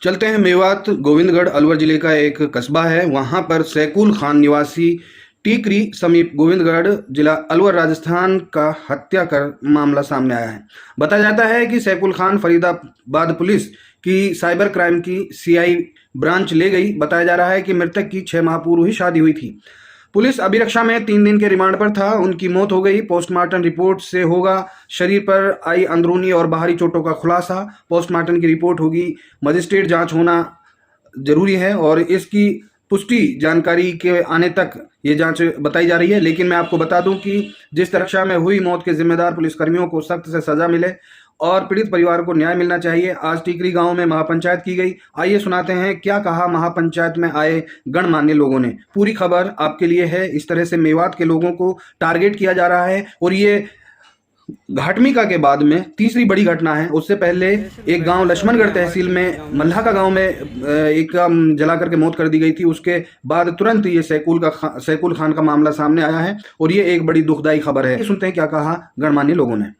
चलते हैं मेवात। गोविंदगढ़ अलवर जिले का एक कस्बा है, वहां पर सैकुल खान निवासी टीकरी समीप गोविंदगढ़ जिला अलवर राजस्थान का हत्या कर मामला सामने आया है। बताया जाता है कि सैकुल खान फरीदाबाद पुलिस की साइबर क्राइम की सीआई ब्रांच ले गई। बताया जा रहा है कि मृतक की 6 माह पूर्व ही शादी हुई थी। पुलिस अभिरक्षा में 3 दिन के रिमांड पर था। उनकी मौत हो गई। पोस्टमार्टम रिपोर्ट से होगा शरीर पर आई अंदरूनी और बाहरी चोटों का खुलासा। पोस्टमार्टम की रिपोर्ट होगी। मजिस्ट्रेट जांच होना जरूरी है और इसकी पुष्टि जानकारी के आने तक ये जांच बताई जा रही है। लेकिन मैं आपको बता दूं कि जिस तरह में हुई मौत के जिम्मेदार पुलिसकर्मियों को सख्त से सजा मिले और पीड़ित परिवार को न्याय मिलना चाहिए। आज टीकरी गांव में महापंचायत की गई। आइए सुनाते हैं क्या कहा महापंचायत में आए गणमान्य लोगों ने। पूरी खबर आपके लिए है। इस तरह से मेवात के लोगों को टारगेट किया जा रहा है और ये घाटमिका के बाद में तीसरी बड़ी घटना है। उससे पहले एक गांव लक्ष्मणगढ़ तहसील में मल्हा का गांव में एक जला करके मौत कर दी गई थी। उसके बाद तुरंत ये सैकुल खान का मामला सामने आया है और ये एक बड़ी दुखदायी खबर है। सुनते हैं क्या कहा गणमान्य लोगों ने।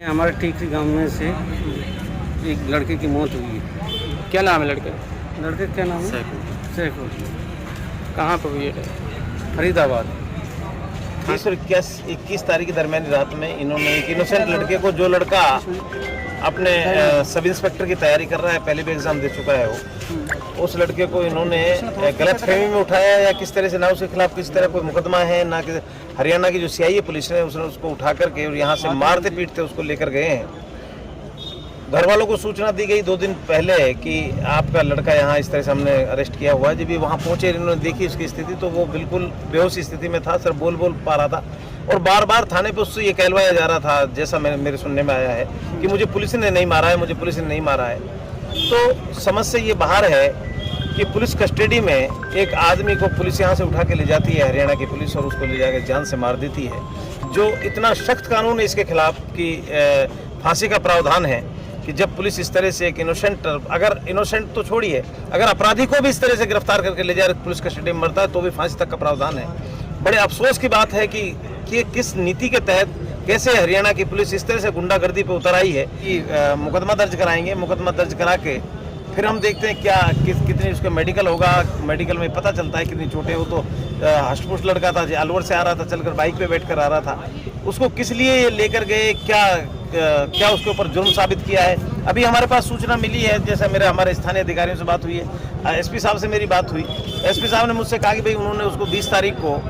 हमारे टीकरी गांव में से एक लड़के की मौत हुई है। क्या नाम है लड़के? लड़के क्या नाम है? सैकुल। कहाँ पर हुई है? फरीदाबाद। 30 और 21 तारीख की दरमियानी रात में इन्होंने एक इनोसेंट लड़के को, जो लड़का अपने सब इंस्पेक्टर की तैयारी कर रहा है, पहले भी एग्जाम दे चुका है वो, उस लड़के को इन्होंने गलत फहमी में उठाया या किस तरह से, ना उसके खिलाफ किस तरह कोई मुकदमा है, ना कि हरियाणा की जो सीआईए पुलिस है उसने उसको उठा करके और यहाँ से मारते पीटते उसको लेकर गए हैं। घर वालों को सूचना दी गई 2 दिन पहले कि आपका लड़का यहाँ इस तरह से हमने अरेस्ट किया हुआ है। जब भी वहाँ पहुँचे, इन्होंने देखी उसकी स्थिति तो वो बिल्कुल बेहोश स्थिति में था, सिर्फ बोल पा रहा था और बार बार थाने पे उससे ये कहलवाया जा रहा था, जैसा मेरे सुनने में आया है, कि मुझे पुलिस ने नहीं मारा है, मुझे पुलिस ने नहीं मारा है। तो समझ से ये बाहर है कि पुलिस कस्टडी में एक आदमी को पुलिस यहाँ से उठा के ले जाती है, हरियाणा की पुलिस, और उसको ले जाकर जान से मार देती है। जो इतना सख्त कानून है इसके खिलाफ कि फांसी का प्रावधान है कि जब पुलिस इस तरह से एक इनोसेंट, अगर इनोसेंट तो छोड़िए, अगर अपराधी को भी इस तरह से गिरफ्तार करके ले जाए पुलिस कस्टडी में मरता है तो भी फांसी तक का प्रावधान है। बड़े अफसोस की बात है कि किस नीति के तहत कैसे हरियाणा की पुलिस इस तरह से गुंडागर्दी पे उतर आई है कि मुकदमा दर्ज कराएंगे, मुकदमा दर्ज करा के फिर हम देखते हैं क्या कितनी उसका मेडिकल होगा। मेडिकल में पता चलता है कितनी चोटें। वो तो हष्टपुष्ट लड़का था, अलवर से आ रहा था, चलकर बाइक पे बैठ कर आ रहा था। उसको किस लिए लेकर गए, क्या उसके ऊपर जुर्म साबित किया है। अभी हमारे पास सूचना मिली है, जैसे हमारे स्थानीय अधिकारियों से बात हुई है, एसपी साहब से मेरी बात हुई। एसपी साहब ने मुझसे कहा कि भाई उन्होंने उसको 20 तारीख को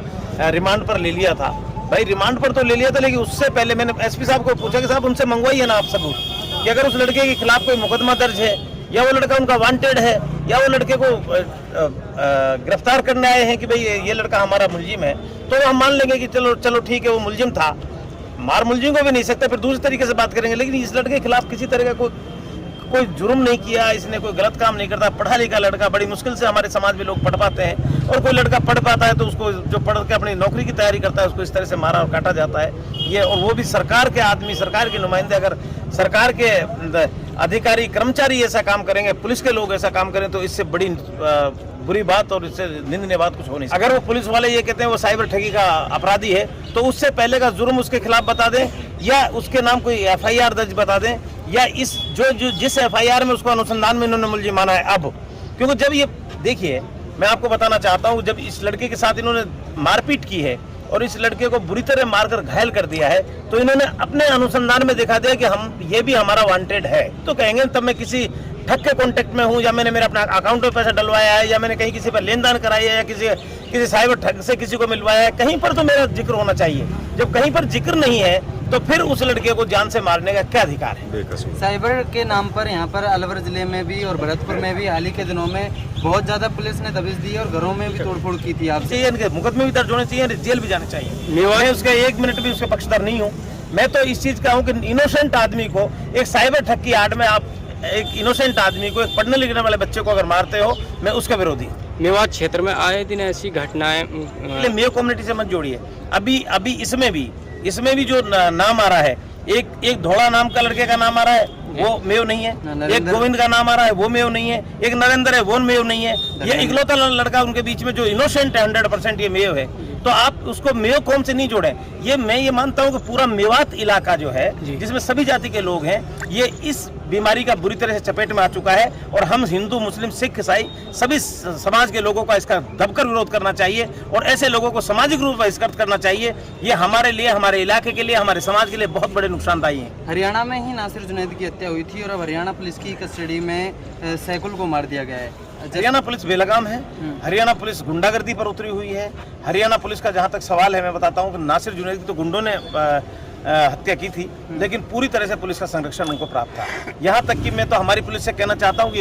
रिमांड पर ले लिया था। भाई रिमांड पर तो ले लिया था, लेकिन उससे पहले मैंने एसपी साहब को पूछा कि साहब उनसे मंगवाइए ना आप सबूत कि अगर उस लड़के के खिलाफ कोई मुकदमा दर्ज है या वो लड़का उनका वांटेड है या वो लड़के को गिरफ्तार करने आए हैं कि भाई ये लड़का हमारा मुलजिम है, तो हम मान लेंगे कि चलो ठीक है वो मुलजिम था। मार मुलजिम को भी नहीं सकता, फिर दूसरे तरीके से बात करेंगे। लेकिन इस लड़के के खिलाफ किसी तरह का कोई जुर्म नहीं किया, इसने कोई गलत काम नहीं करता। पढ़ा लिखा लड़का, बड़ी मुश्किल से हमारे समाज में लोग पढ़ पाते हैं, और कोई लड़का पढ़ पाता है तो उसको, जो पढ़ के अपनी नौकरी की तैयारी करता है, उसको इस तरह से मारा और काटा जाता है। ये, और वो भी सरकार के आदमी, सरकार के नुमाइंदे, अगर सरकार के अधिकारी कर्मचारी ऐसा काम करेंगे, पुलिस के लोग ऐसा काम करें, तो इससे बड़ी बुरी बात और इससे निंदनीय बात कुछ हो नहीं सकती। अगर वो पुलिस वाले ये कहते हैं वो साइबर ठगी का अपराधी है, तो उससे पहले का जुर्म उसके खिलाफ बता दें या उसके नाम कोई एफआईआर दर्ज बता दें, या जिस एफआईआर में उसको अनुसंधान में इन्होंने मुलजिम माना है अब। क्योंकि जब ये देखिए, मैं आपको बताना चाहता हूँ, जब इस लड़के के साथ इन्होंने मारपीट की है और इस लड़के को बुरी तरह मारकर घायल कर दिया है, तो इन्होंने अपने अनुसंधान में दिखा दिया कि ये भी हमारा वांटेड है। तो कहेंगे तब मैं किसी ठग के कॉन्टेक्ट में हूँ, या मैंने मेरे अपना अकाउंट में पैसा डलवाया है, या मैंने कहीं किसी पर लेन देन कराया है, या किसी साइबर ठग से किसी को मिलवाया है, कहीं पर तो मेरा जिक्र होना चाहिए। जब कहीं पर जिक्र नहीं है तो फिर उस लड़के को जान से मारने का क्या अधिकार है? साइबर के नाम पर यहाँ पर अलवर जिले में भी और भरतपुर में भी हाल ही के दिनों में बहुत ज्यादा पुलिस ने दबिश दी और घरों में भी तोड़फोड़ की थी। आपसे इनके मुकदमे भी दर्ज होने चाहिए, जेल भी जाने चाहिए। मैं उसका 1 मिनट भी उसके पक्षधर नहीं हूँ। मैं तो इस चीज का हूँ कि इनोसेंट आदमी को, एक साइबर ठग की आड़ में आप एक इनोसेंट आदमी को, एक पढ़ने लिखने वाले बच्चे को अगर मारते हो, मैं उसका विरोधी। मेवात क्षेत्र में आए दिन ऐसी घटनाएं, मेयो कम्युनिटी से मत जोड़िए। अभी इसमें भी जो नाम आ रहा है, एक धोड़ा नाम का लड़के का नाम आ रहा है, वो मेव नहीं है। एक गोविंद का नाम आ रहा है, वो मेव नहीं है। एक नरेंद्र है, वो मेव नहीं है। ये इकलौता लड़का उनके बीच में जो इनोसेंट है 100% ये मेव है। तो आप उसको मेयो कौम से नहीं जोड़े। मैं ये मानता हूँ कि पूरा मेवात इलाका जो है जिसमें सभी जाति के लोग हैं, ये इस बीमारी का बुरी तरह से चपेट में आ चुका है और हम हिंदू, मुस्लिम, सिख, ईसाई सभी समाज के लोगों का इसका दबकर विरोध करना चाहिए और ऐसे लोगों को सामाजिक रूप से बहिष्कृत करना चाहिए। ये हमारे लिए, हमारे इलाके के लिए, हमारे समाज के लिए बहुत बड़े नुकसानदायी है। हरियाणा में ही नासिर जुनैद की हत्या हुई थी और अब हरियाणा पुलिस की कस्टडी में सैकुल को मार दिया गया है। हरियाणा पुलिस बेलगाम है, हरियाणा पुलिस गुंडागर्दी पर उतरी हुई है। हरियाणा पुलिस का जहाँ तक सवाल है, मैं बताता हूँ कि नासिर जुनैद की तो गुंडों ने हत्या की थी, लेकिन पूरी तरह से पुलिस का संरक्षण उनको प्राप्त था। यहाँ तक कि मैं तो हमारी पुलिस से कहना चाहता हूँ कि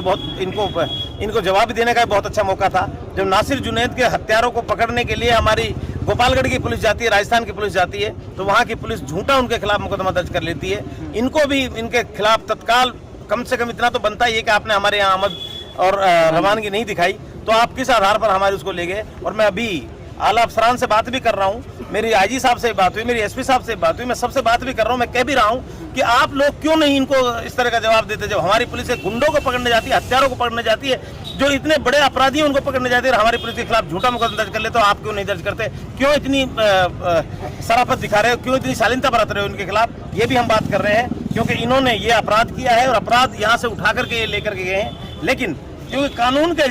इनको जवाब देने का बहुत अच्छा मौका था। जब नासिर जुनैद के हत्यारों को पकड़ने के लिए हमारी गोपालगढ़ की पुलिस जाती है, राजस्थान की पुलिस जाती है, तो वहाँ की पुलिस झूठा उनके खिलाफ मुकदमा दर्ज कर लेती है। इनको भी इनके खिलाफ तत्काल कम से कम इतना तो बनता ही है कि आपने हमारे यहाँ आमद और रवानगी नहीं दिखाई, तो आप किस आधार पर हमारे उसको ले गए। और मैं अभी आला अफसरान से बात भी कर रहा हूँ, मेरी आईजी साहब से बात हुई, मेरी एसपी साहब से बात हुई, मैं सबसे बात भी कर रहा हूँ। मैं कह भी रहा हूँ कि आप लोग क्यों नहीं इनको इस तरह का जवाब देते। जब हमारी पुलिस गुंडों को पकड़ने जाती है, हत्यारों को पकड़ने जाती है, जो इतने बड़े अपराधी हैं उनको पकड़ने जाती है, हमारी पुलिस के खिलाफ झूठा मुकदमा दर्ज कर ले, तो आप क्यों नहीं दर्ज करते? क्यों इतनी शराफत दिखा रहे हो, क्यों इतनी शालीनता बरत रहे हो इनके खिलाफ? ये भी हम बात कर रहे हैं, क्योंकि इन्होंने ये अपराध किया है और अपराध यहाँ से उठा करके लेकर के गए हैं। लेकिन क्योंकि कानून के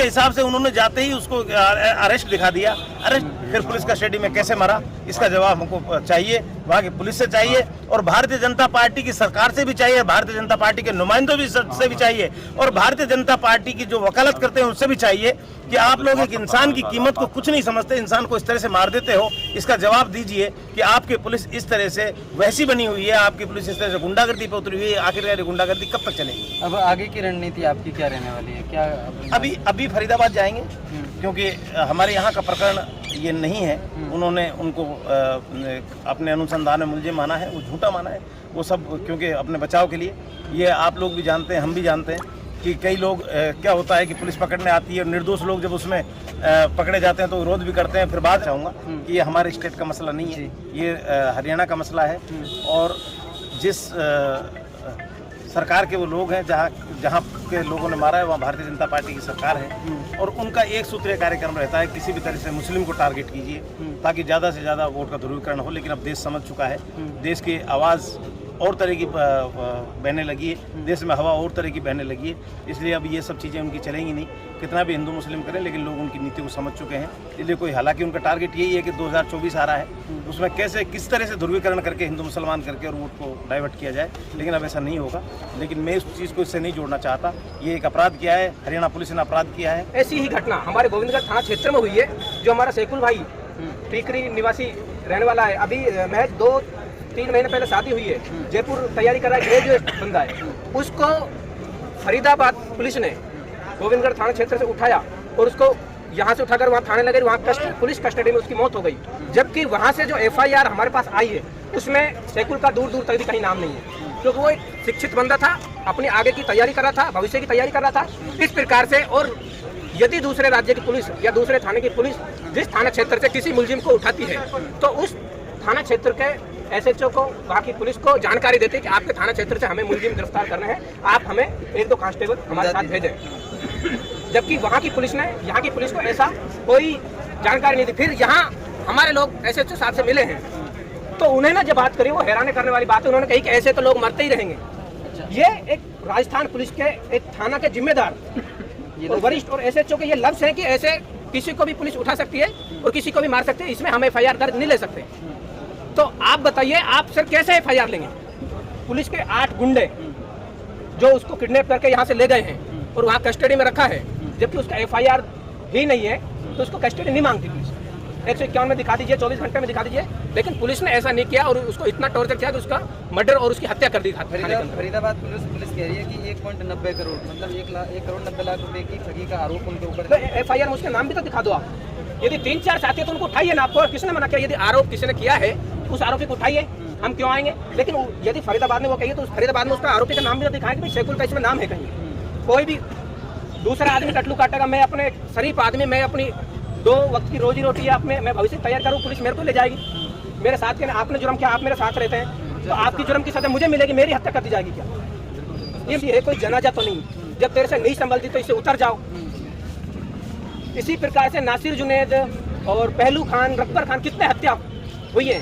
हिसाब से उन्होंने जाते ही उसको अरेस्ट दिखा दिया। अरेस्ट फिर पुलिस कस्टडी में कैसे मरा, इसका जवाब हमको चाहिए, वहाँ की पुलिस से चाहिए और भारतीय जनता पार्टी की सरकार से भी चाहिए, भारतीय जनता पार्टी के नुमाइंदों से भी चाहिए और भारतीय जनता पार्टी की जो वकालत करते हैं उससे भी चाहिए कि आप लोग एक इंसान की कीमत को कुछ नहीं समझते, इंसान को इस तरह से मार देते हो। इसका जवाब दीजिए कि आपकी पुलिस इस तरह से वैसी बनी हुई है, आपकी पुलिस इस तरह से गुंडागर्दी पर उतरी हुई है, आखिरकार गुंडागर्दी कब तक चलेगी? अब आगे की रणनीति आपकी क्या रहने वाली है? क्या अभी फरीदाबाद जाएंगे, क्योंकि हमारे यहाँ का प्रकरण ये नहीं है। उन्होंने उनको अपने अनुसंधान में मुलजिम माना है, वो झूठा माना है, वो सब क्योंकि अपने बचाव के लिए। ये आप लोग भी जानते हैं, हम भी जानते हैं कि कई लोग क्या होता है कि पुलिस पकड़ने आती है और निर्दोष लोग जब उसमें पकड़े जाते हैं तो विरोध भी करते हैं। फिर बात चाहूँगा कि ये हमारे स्टेट का मसला नहीं है, ये हरियाणा का मसला है और जिस सरकार के वो लोग हैं जहाँ के लोगों ने मारा है वहाँ भारतीय जनता पार्टी की सरकार है और उनका एक सूत्रीय कार्यक्रम रहता है, किसी भी तरह से मुस्लिम को टारगेट कीजिए ताकि ज़्यादा से ज़्यादा वोट का ध्रुवीकरण हो। लेकिन अब देश समझ चुका है, देश की आवाज़ और तरह की बहने लगी है, देश में हवा और तरह की बहने लगी है, इसलिए अब ये सब चीज़ें उनकी चलेंगी नहीं, कितना भी हिंदू मुस्लिम करें, लेकिन लोग उनकी नीति को समझ चुके हैं। इसलिए कोई, हालांकि उनका टारगेट यही है कि 2024 आ रहा है, उसमें किस तरह से ध्रुवीकरण करके हिंदू मुसलमान करके और वोट को डाइवर्ट किया जाए, लेकिन अब ऐसा नहीं होगा। लेकिन मैं इस चीज़ को इससे नहीं जोड़ना चाहता। ये एक अपराध किया है, हरियाणा पुलिस ने अपराध किया है। ऐसी ही घटना हमारे गोविंदगढ़ थाना क्षेत्र में हुई है। जो हमारा सैकुल भाई टीकरी निवासी रहने वाला है, अभी महज 2-3 महीने पहले शादी हुई है, जयपुर तैयारी कर रहा है, ग्रेजुएट बंदा है, उसको फरीदाबाद पुलिस ने गोविंदगढ़ थाना क्षेत्र से उठाया और उसको यहाँ से उठाकर वहाँ थाने लगे, वहाँ पुलिस कस्टडी में उसकी मौत हो गई। जबकि वहाँ से जो FIR हमारे पास आई है उसमें सैकुल का दूर दूर तक भी कहीं नाम नहीं है, क्योंकि वो एक शिक्षित बंदा था, अपनी आगे की तैयारी कर रहा था, भविष्य की तैयारी कर रहा था इस प्रकार से। और यदि दूसरे राज्य की पुलिस या दूसरे थाने की पुलिस जिस थाना क्षेत्र से किसी मुलजिम को उठाती है तो उस थाना क्षेत्र के SHO को, वहाँ की पुलिस को जानकारी देते हैं कि आपके थाना क्षेत्र से हमें मुलजिम गिरफ्तार करना है, आप हमें 1-2 कांस्टेबल हमारे साथ भेजें। जबकि वहाँ की पुलिस ने, यहाँ की पुलिस को ऐसा कोई जानकारी नहीं दी। फिर यहाँ हमारे लोग SHO साहब से मिले हैं तो उन्हें ना जब बात करी, वो हैरान करने वाली बात है, उन्होंने कही कि ऐसे तो लोग मरते ही रहेंगे। ये एक राजस्थान पुलिस के एक थाना के जिम्मेदार और वरिष्ठ और SHO के ये लफ्ज है कि ऐसे किसी को भी पुलिस उठा सकती है और किसी को भी मार सकती है, इसमें हम FIR दर्ज नहीं ले सकते। तो आप बताइए, आप सर कैसे FIR लेंगे? पुलिस के 8 गुंडे जो उसको किडनैप करके यहाँ से ले गए हैं और वहाँ कस्टडी में रखा है, जबकि उसका FIR ही नहीं है, तो उसको कस्टडी नहीं मांगती पुलिस। 151 में दिखा दीजिए, 24 घंटे में दिखा दीजिए, लेकिन पुलिस ने ऐसा नहीं किया और उसको इतना टॉर्चर किया कि उसका मर्डर और उसकी हत्या कर दी। फरीदाबाद पुलिस कह रही है कि 1.90 करोड़ मतलब 1 करोड़ 90 लाख रुपए की ठगी का आरोप उनके ऊपर। तो FIR में उसके नाम भी तो दिखा दो आप। यदि 3-4 साथी है तो उनको उठाइए ना, आपको किसने मना किया? यदि आरोप किसी ने किया है तो उस आरोपी को उठाइए, हम क्यों आएंगे? लेकिन यदि फरीदाबाद ने वो कहिए तो उस फरीदाबाद में उसका आरोपी का नाम भी तो दिखाएं कि भाई सैकुल का इसमें नाम है कहीं। कोई भी दूसरा आदमी टटलू काटेगा, मैं अपने शरीफ आदमी, मैं अपनी 2 वक्त की रोजी रोटी है, मैं भविष्य तैयार करूँ, पुलिस मेरे को ले जाएगी। मेरे साथ के आपने जुर्म किया, आप मेरे साथ रहते हैं, तो आपकी जुर्म की सजा मुझे मिलेगी, मेरी हत्या कर दी जाएगी क्या? ये कोई जनाजा तो नहीं, जब तेरे से नहीं संभलती तो इससे उतर जाओ। इसी प्रकार से नासिर जुनैद और पहलू खान, रकबर खान, कितने हत्या हुई है,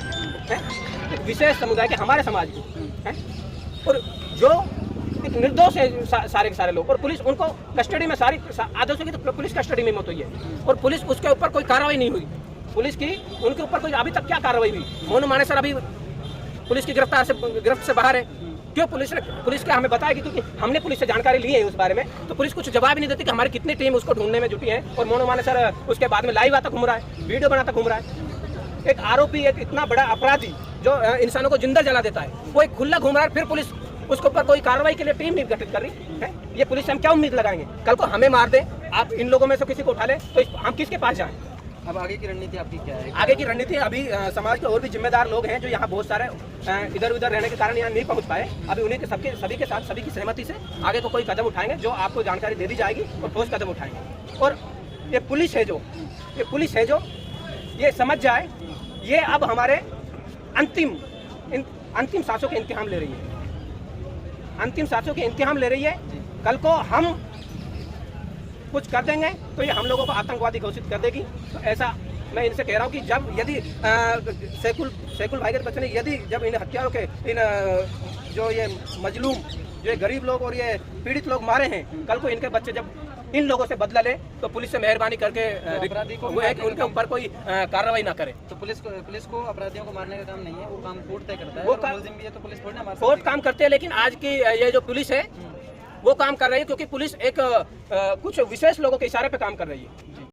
एक विशेष समुदाय के, हमारे समाज की है? और जो एक निर्दोष है सारे के सारे लोग, और पुलिस उनको कस्टडी में, सारी आधों की तो पुलिस कस्टडी में मौत हुई है और पुलिस उसके ऊपर कोई कार्रवाई नहीं हुई। पुलिस की उनके ऊपर कोई अभी तक क्या कार्रवाई हुई? मोनू मानेसर अभी पुलिस की गिरफ्त से बाहर है। क्यों? पुलिस क्या हमें बताएगी? क्योंकि हमने पुलिस से जानकारी ली है उस बारे में, तो पुलिस कुछ जवाब ही नहीं देती कि हमारी कितनी टीम उसको ढूंढने में जुटी है। और मोनू मानेसर उसके बाद में लाइव आता घूम रहा है, वीडियो बनाता घूम रहा है। एक आरोपी, एक इतना बड़ा अपराधी जो इंसानों को जिंदा जला देता है, वो एक खुला घूम रहा है, फिर पुलिस उसके ऊपर कोई कार्रवाई के लिए टीम नहीं गठित कर रही है। ये पुलिस से हम क्या उम्मीद लगाएंगे? कल को हमें मार दे, आप इन लोगों में से किसी को उठा ले, तो हम किसके पास जाएं? अब आगे की रणनीति आपकी क्या है? आगे की रणनीति, अभी समाज के और भी जिम्मेदार लोग हैं जो यहाँ बहुत सारे इधर उधर रहने के कारण यहाँ नहीं पहुँच पाए। अभी उन्हीं के सभी के साथ, सभी की सहमति से आगे को कोई कदम उठाएंगे, जो आपको जानकारी दे दी जाएगी और ठोस कदम उठाएंगे। और ये पुलिस है जो ये समझ जाए, ये अब हमारे अंतिम सांसों के इंतजाम ले रही है, अंतिम सांसों के इंतजाम ले रही है। कल को हम कुछ कर देंगे तो ये हम लोगों को आतंकवादी घोषित कर देगी। तो ऐसा मैं इनसे कह रहा हूँ कि यदि सैकुल भाई के बच्चे ने जब इन हत्यारों के जो ये मजलूम, जो ये गरीब लोग और ये पीड़ित लोग मारे हैं, कल को इनके बच्चे जब इन लोगों से बदला ले तो पुलिस से मेहरबानी करके अपराधी को उनके ऊपर कोई कार्रवाई ना करे। तो पुलिस को अपराधियों को मारने का काम नहीं है, वो काम कोर्ट तय करता है। वो और मुलजिम भी है तो पुलिस थोड़ी ना मार कोर्ट सकती है। काम करते हैं, लेकिन आज की ये जो पुलिस है वो काम कर रही है क्योंकि पुलिस एक कुछ विशेष लोगों के इशारे पे काम कर रही है।